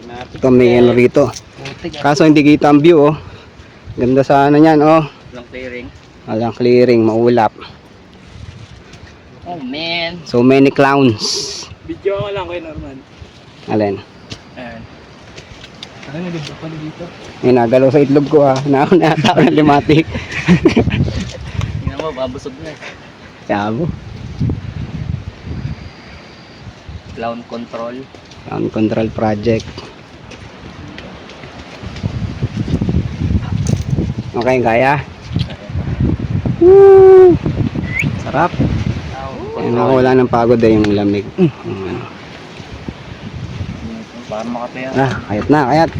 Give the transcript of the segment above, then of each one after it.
Ito may ano rito. Kaso hindi kita ang view, oh. Ganda sana niyan, oh. Walang clearing. Walang clearing, maulap. Oh man. So many clowns. Video ko lang kay Norman. Alin? Ayan. Ano naganda pa dito? May nagalaw sa itlog ko, ah. Nauna tao ng limatic. Tingnan mo, babusog na eh. Sabo. Clown control. Sound control project. Okay, kaya. Woo! Sarap. Ayun, nakawala ng pagod eh, yung lamig. Ano. Para makapaya. Kayat na, kayat.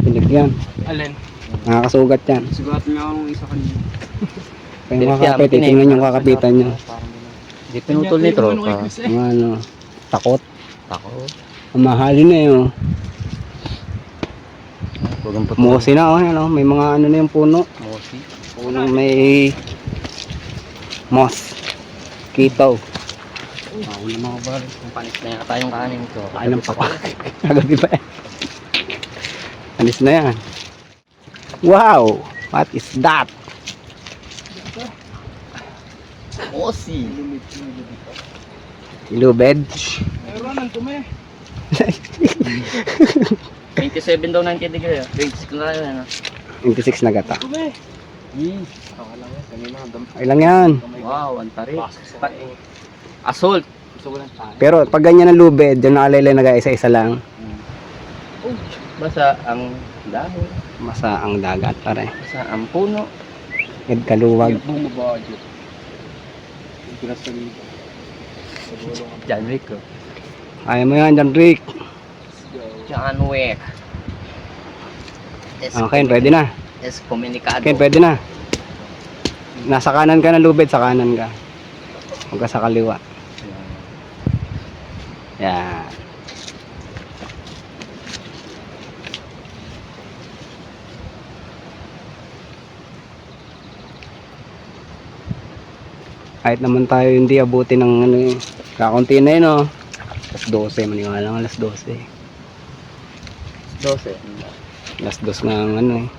Pinig yan. Alin? Nakakasugat yan. Sugat nga akong isa kanina. Kaya mga kakapit, tingnan yung kakapitan nyo. Hindi pinutol ni tropa. Ano, takot. Takot. Ang mahalin na yun. Mosi na, oh, ano, may mga ano na yung puno. Mosi. Punong may moss. Kitaw. Ako na mga bal. Kung panis na yata yung kanin ko. Kain ng papa. Kagabi pa yan. Alis na yan. Wow! What is that? Mosi. Lubed. Meron nang tume. 27 daw 90 degree. Grade 6 na yun. Ano? 26 na gata. Tume. Ako lang yan. Kanina hanggang. Ay lang yan. Wow, ang tarik. Assault. Gusto ko lang tayo. Pero pag ganyan ang lubed, yung nakalala na isa-isa lang. Basta ang dahon. Masa ang dagat pare. Basta ang puno. Ed kaluwag. Bumabadyo. Yung pinasalita. John Wick. Kaya mo yan, John Rick. John Wick. Okay, pwede na. Es komunikado. Okay, pwede na. Nasa kanan ka ng lubed, sa kanan ka. Huwag ka sa kaliwa. Yan. Kahit naman tayo hindi abuti ng ano eh. Kakunti na yun, oh. Alas 12, maniwala lang alas 12. 12. Alas 2 na ang ano eh.